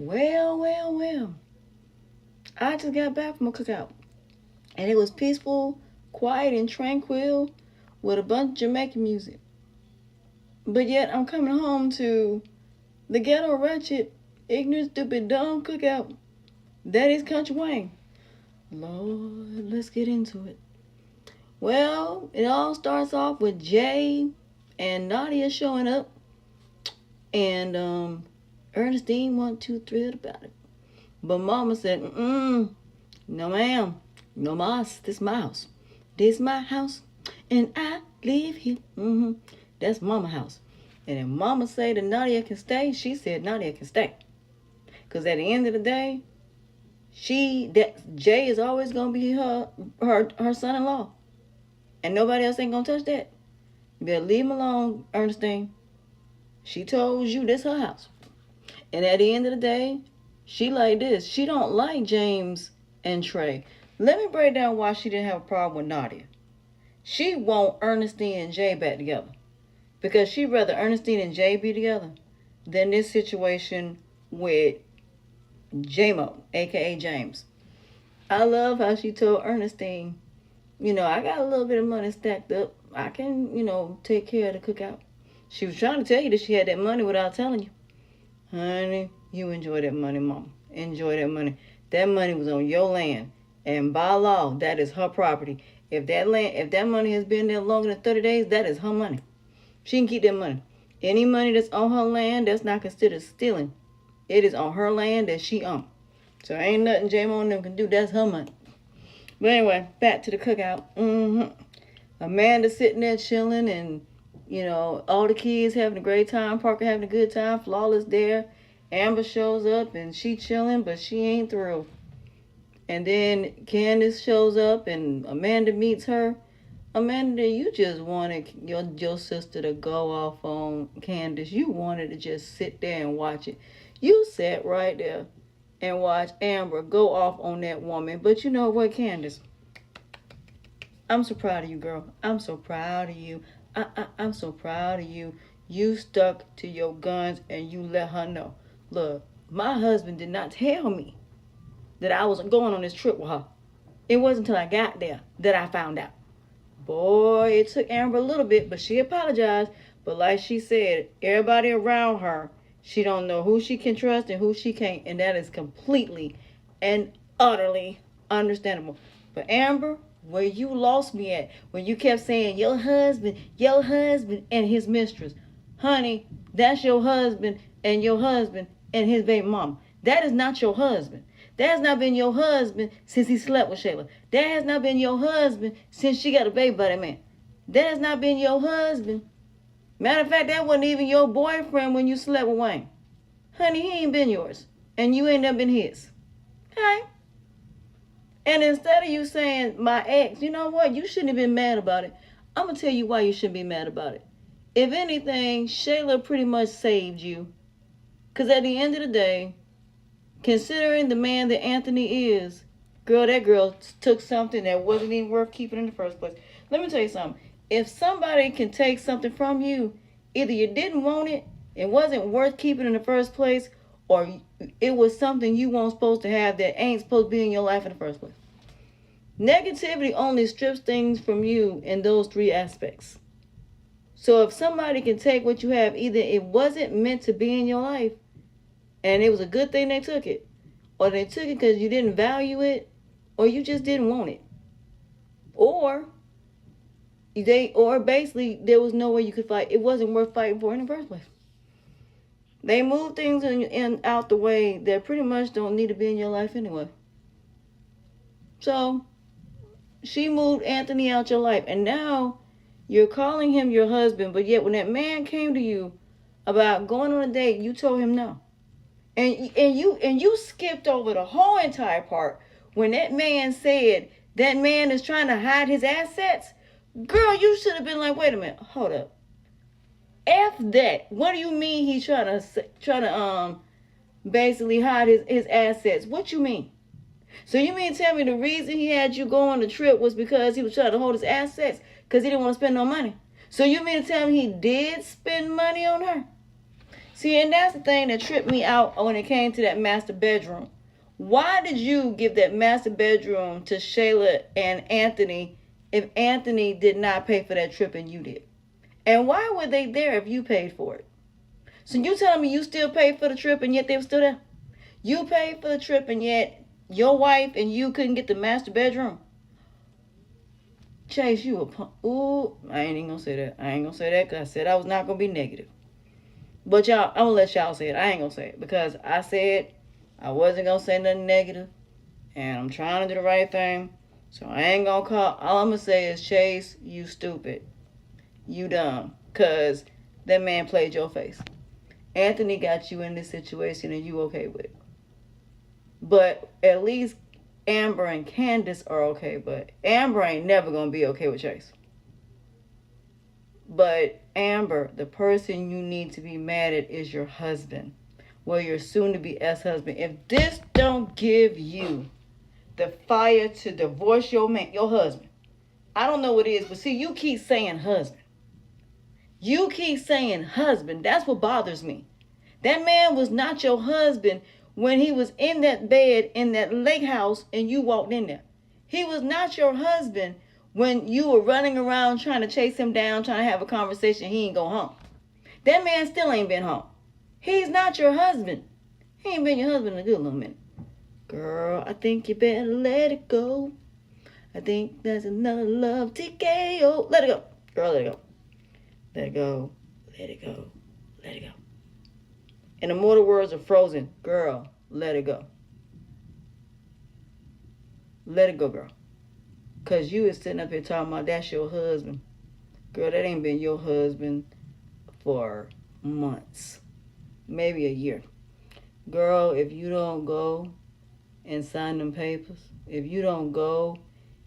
Well. I just got back from a cookout. And it was peaceful, quiet, and tranquil with a bunch of Jamaican music. But yet I'm coming home to the ghetto ratchet, ignorant, stupid, dumb cookout. That is Kountry Wayne. Lord, let's get into it. Well, it all starts off with Jay and Nadia showing up, and Ernestine wasn't too thrilled about it. But Mama said, no ma'am, no mas, this my house. This my house, and I live here. That's Mama house. And if Mama said that Nadia can stay, she said Nadia can stay. Because at the end of the day, Jay is always gonna be her son-in-law, and nobody else ain't gonna touch that. You better leave him alone, Ernestine. She told you this her house, and at the end of the day, she like this. She don't like James and Trey. Let me break down why she didn't have a problem with Nadia. She want Ernestine and Jay back together because she'd rather Ernestine and Jay be together than this situation with J-Mo, aka James. I love how she told Ernestine, I got a little bit of money stacked up. I can, take care of the cookout. She was trying to tell you that she had that money without telling you. Honey, you enjoy that money, Mama. Enjoy that money. That money was on your land. And by law, that is her property. If that money has been there longer than 30 days, that is her money. She can keep that money. Any money that's on her land, that's not considered stealing. It is on her land that she owns. So ain't nothing J-Mo and them can do. That's her money. But anyway, back to the cookout. Amanda sitting there chilling, and, all the kids having a great time. Parker having a good time. Flawless there. Amber shows up, and she chilling, but she ain't through. And then Candace shows up, and Amanda meets her. Amanda, you just wanted your sister to go off on Candace. You wanted to just sit there and watch it. You sat right there and watched Amber go off on that woman. But you know what, Candace? I'm so proud of you, girl. I'm so proud of you. I'm so proud of you. You stuck to your guns and you let her know. Look, my husband did not tell me that I wasn't going on this trip with her. It wasn't until I got there that I found out. Boy, it took Amber a little bit, but she apologized. But like she said, everybody around her, she don't know who she can trust and who she can't. And that is completely and utterly understandable. But Amber, where you lost me at, when you kept saying your husband, and his mistress. Honey, that's your husband and his baby mama. That is not your husband. That has not been your husband since he slept with Shayla. That has not been your husband since she got a baby by that man. That has not been your husband. Matter of fact, that wasn't even your boyfriend when you slept with Wayne. Honey, he ain't been yours. And you ain't never been his. Okay? And instead of you saying, my ex, you know what? You shouldn't have been mad about it. I'm going to tell you why you shouldn't be mad about it. If anything, Shayla pretty much saved you. Because at the end of the day, considering the man that Anthony is, girl, that girl took something that wasn't even worth keeping in the first place. Let me tell you something. If somebody can take something from you, either you didn't want it, it wasn't worth keeping in the first place, or it was something you weren't supposed to have that ain't supposed to be in your life in the first place. Negativity only strips things from you in those three aspects. So if somebody can take what you have, either it wasn't meant to be in your life, and it was a good thing they took it, or they took it because you didn't value it, or you just didn't want it, or basically there was no way you could fight. It wasn't worth fighting for in the first place. They move things in out the way that pretty much don't need to be in your life anyway. So she moved Anthony out your life, and now you're calling him your husband, but yet when that man came to you about going on a date, you told him no. And you skipped over the whole entire part when that man said that man is trying to hide his assets. Girl, you should have been like, wait a minute, hold up. F that. What do you mean he's trying to basically hide his assets? What you mean? So you mean tell me the reason he had you go on the trip was because he was trying to hold his assets because he didn't want to spend no money? So you mean to tell me he did spend money on her? See, and that's the thing that tripped me out when it came to that master bedroom. Why did you give that master bedroom to Shayla and Anthony if Anthony did not pay for that trip and you did? And why were they there if you paid for it? So you telling me you still paid for the trip and yet they were still there? You paid for the trip and yet your wife and you couldn't get the master bedroom? Chase, you a punk. Ooh, I ain't even gonna say that. I ain't gonna say that because I said I was not gonna be negative. But y'all, I'm gonna let y'all say it. I ain't gonna say it because I said I wasn't gonna say nothing negative, and I'm trying to do the right thing. So I ain't gonna call. All I'm gonna say is, Chase, you stupid, you dumb, cause that man played your face. Anthony got you in this situation, and you okay with it. But at least Amber and Candace are okay. But Amber ain't never gonna be okay with Chase. But Amber, the person you need to be mad at is your husband. Well, your soon-to-be ex-husband. If this don't give you the fire to divorce your man, your husband, I don't know what it is, but see, you keep saying husband. You keep saying husband. That's what bothers me. That man was not your husband when he was in that bed in that lake house and you walked in there. He was not your husband when you were running around trying to chase him down, trying to have a conversation. He ain't go home. That man still ain't been home. He's not your husband. He ain't been your husband in a good little minute. Girl, I think you better let it go. I think that's another love TKO. Let it go. Girl, let it go. Let it go. Let it go. Let it go. In the mortal words of Frozen, girl, let it go. Let it go, girl. Because you is sitting up here talking about that's your husband. Girl, that ain't been your husband for months. Maybe a year. Girl, if you don't go and sign them papers, if you don't go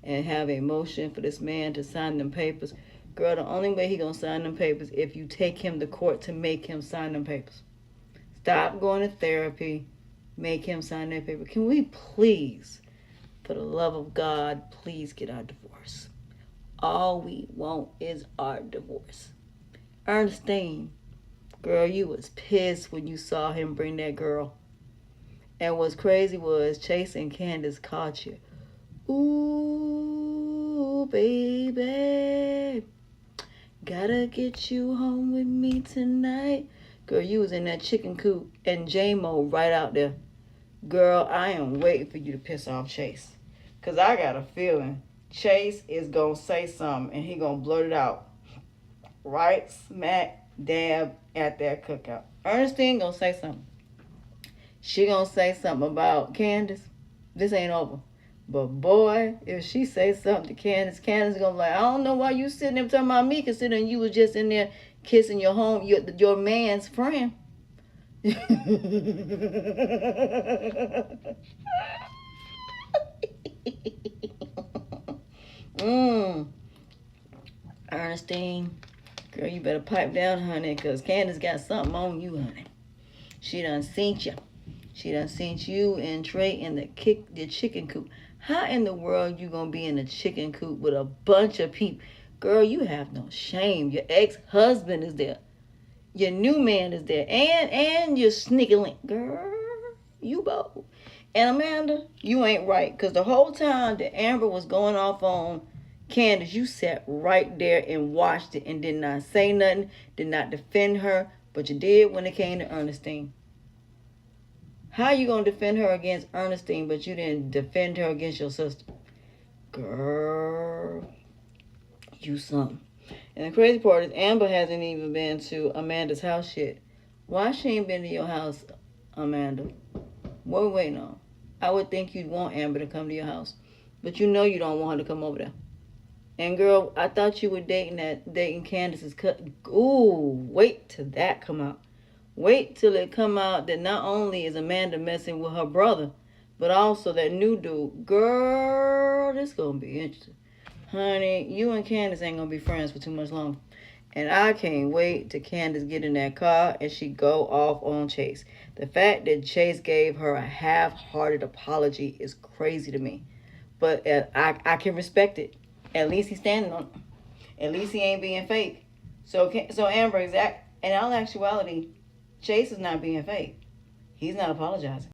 and have a motion for this man to sign them papers, girl, the only way he gonna sign them papers if you take him to court to make him sign them papers. Stop going to therapy. Make him sign that paper. Can we please, for the love of God, please get our divorce? All we want is our divorce. Ernestine, girl, you was pissed when you saw him bring that girl. And what's crazy was Chase and Candace caught you. Ooh, baby, gotta get you home with me tonight. Girl, you was in that chicken coop and J-Mo right out there. Girl, I am waiting for you to piss off Chase. Because I got a feeling Chase is going to say something and he going to blurt it out. Right smack dab at that cookout. Ernestine going to say something. She going to say something about Candace. This ain't over. But boy, if she says something to Candace, Candace going to be like, I don't know why you sitting there talking about me considering you was just in there kissing your man's friend. Ernestine, girl, you better pipe down, honey, because Candace got something on you, honey. She done seen you. She done seen you and Trey in the chicken coop. How in the world you gonna be in a chicken coop with a bunch of people? Girl, you have no shame. Your ex-husband is there. Your new man is there. And your sneaky link. Girl, you both. And Amanda, you ain't right. Because the whole time that Amber was going off on Candace, you sat right there and watched it and did not say nothing, did not defend her, but you did when it came to Ernestine. How you going to defend her against Ernestine, but you didn't defend her against your sister? Girl, you something. And the crazy part is Amber hasn't even been to Amanda's house yet. Why she ain't been to your house, Amanda? What we waiting on? I would think you'd want Amber to come to your house. But you know you don't want her to come over there. And girl, I thought you were dating Candace's cousin. Ooh, wait till that come out. Wait till it come out that not only is Amanda messing with her brother, but also that new dude. Girl, this gonna be interesting. Honey, you and Candace ain't gonna be friends for too much longer. And I can't wait till Candace get in that car and she go off on Chase. The fact that Chase gave her a half-hearted apology is crazy to me. But I can respect it. At least he's standing on it. At least he ain't being fake. So Amber, in all actuality, Chase is not being fake. He's not apologizing.